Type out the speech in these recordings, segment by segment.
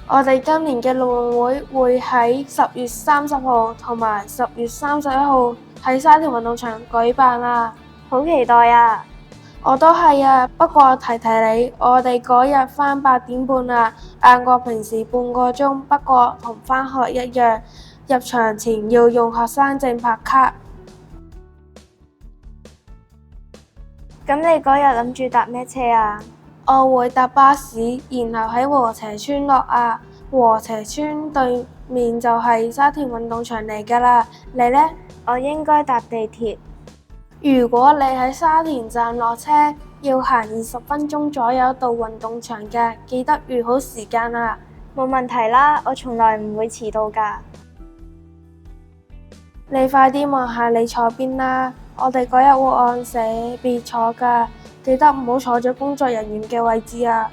我哋今年嘅陸運會會喺10月30號同埋10月31號喺沙田運動場舉辦啊！好期待啊！我都係啊，不過提提你，我哋嗰日返8點半啊，晏過平時半個鐘，不過同返學一樣，入場前要用學生證拍卡。咁你嗰日諗住搭咩車啊？我會搭巴士，然後喺禾輋邨落啊。禾輋邨對面就係沙田運動場嚟㗎啦。你呢？我應該搭地鐵。如果你喺沙田站落車，要行20分鐘左右到運動場嘅，記得預好時間啊。冇問題啦，我從來唔會遲到㗎。你快啲望下你坐邊啦，我哋嗰日會按社別坐㗎，記得唔好坐咗工作人員嘅位置啊。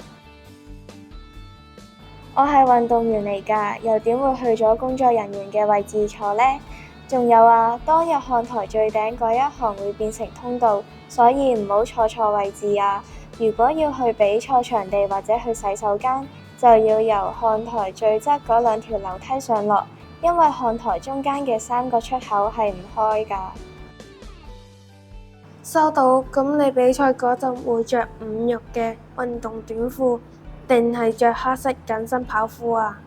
我係運動員嚟㗎，又點會去咗工作人員嘅位置坐呢？仲有啊，當日看台最頂嗰一行會變成通道，所以唔好坐錯位置啊！如果要去比賽場地或者去洗手間，就要由看台最側嗰2條樓梯上落，因為看台中間嘅3個出口係唔開㗎。收到，咁你比賽嗰陣會着5肉嘅運動短褲，定係着黑色緊身跑褲啊？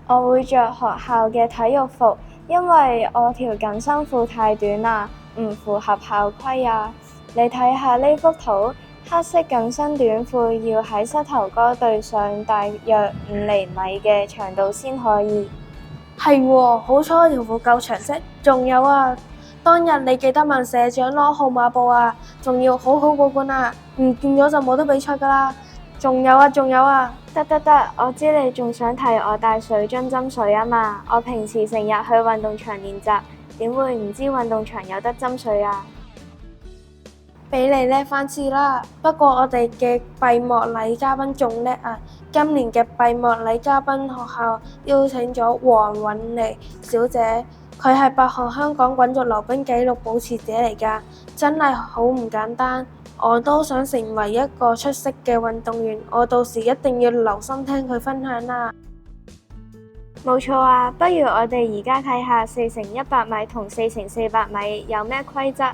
我會着學校嘅體育服，因為我條緊身褲太短啦，唔符合校規啊。你睇下呢幅圖，黑色緊身短褲要喺膝頭哥對上大約5厘米嘅長度先可以。係喎，好彩我條褲夠長色。仲有啊，當日你記得問社長攞號碼布啊，仲要好好保管啊，唔見咗就冇得比賽㗎啦。仲有啊，得，我知你仲想提我帶水樽斟水啊嘛，我平時成日去運動場練習，點會唔知運動場有得斟水啊？俾你叻返次啦。不過我哋嘅閉幕禮嘉賓仲叻啊！今年嘅閉幕禮嘉賓學校邀請咗黃韻妮小姐，佢係8項香港滾軸溜冰紀錄保持者嚟㗎，真係好唔簡單。我都想成為一個出色嘅運動員，我到時一定要留心聽佢分享啦。冇錯啊，不如我哋而家睇下4×100米同4×400米有咩規則。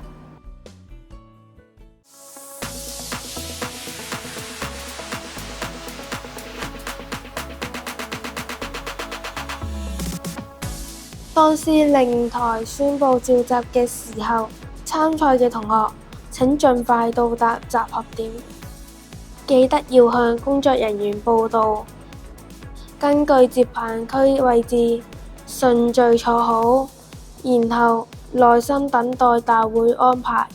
當司令台宣佈召集嘅時候，參賽嘅同學請盡快到達集合點，記得要向工作人員報到，根據接棒區位置順序坐好，然後耐心等待大會安排。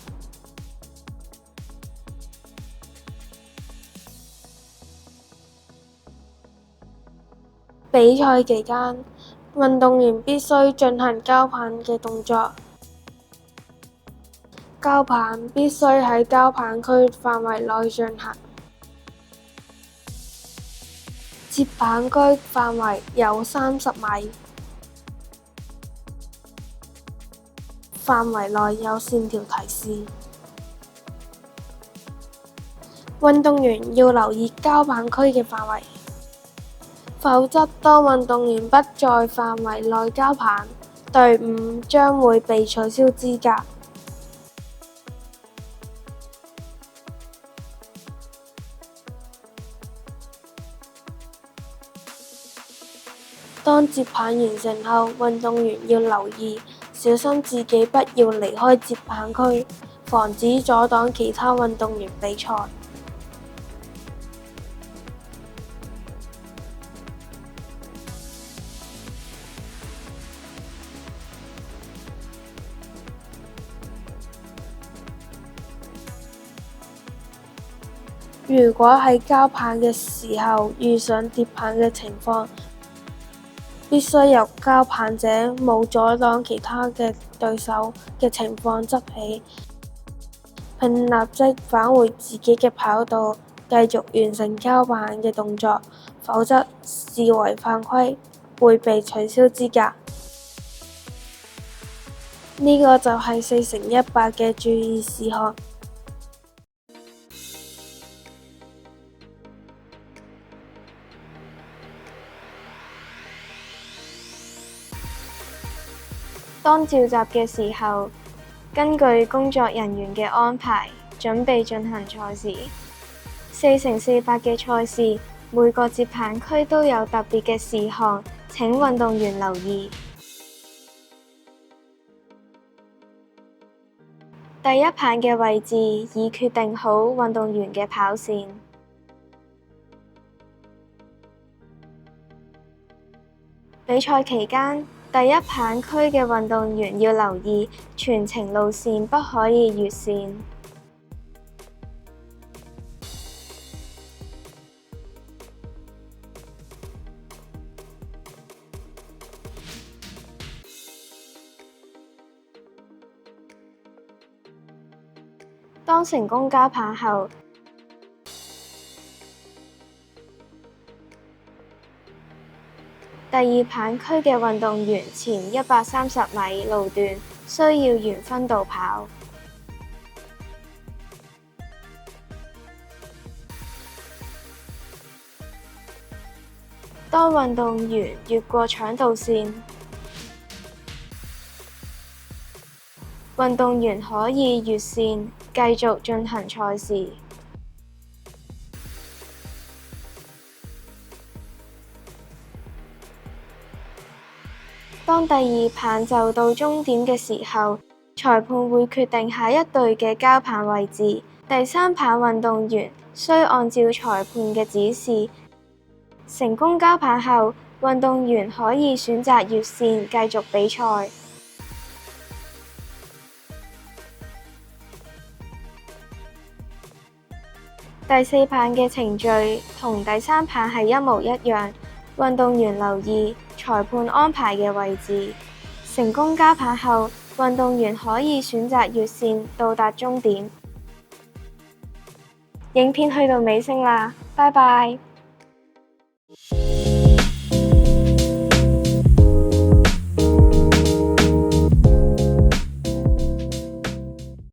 比賽期間，運動員必須進行交棒嘅動作，交棒必須喺交棒區範圍內進行。接棒區範圍有30米，範圍內有線條提示。運動員要留意交棒區嘅範圍，否則當運動員不在範圍內交棒，隊伍將會被取消資格。當接棒完成後，運動員要留意，小心自己不要離開接棒區，防止阻擋其他運動員比賽。如果喺交棒嘅時候遇上跌棒嘅情況，必須由交棒者冇阻擋其他嘅對手嘅情況執起，並立即返回自己嘅跑道，繼續完成交棒嘅動作，否則視為犯規，會被取消資格。呢個就係4×100嘅注意事項。當召集嘅時候，根據工作人員嘅安排，準備進行賽事。4×400嘅賽事，每個接棒區都有特別嘅事項，請運動員留意。第一棒嘅位置已決定好運動員嘅跑線。比賽期間，第一棒區嘅運動員要留意全程路線不可以越線。當成功交棒後，第二棒區嘅運動員前130米路段需要沿分道跑。當運動員越過搶道線，運動員可以越線繼續進行賽事。當第二棒就到終點嘅時候，裁判會決定下一隊嘅交棒位置。第三棒運動員需按照裁判嘅指示，成功交棒後，運動員可以選擇越線繼續比賽。第四棒嘅程序同第三棒係一模一樣，運動員留意裁判安排嘅位置。成功交棒後，運動員可以選擇越線到達終點。影片去到尾聲啦，拜拜。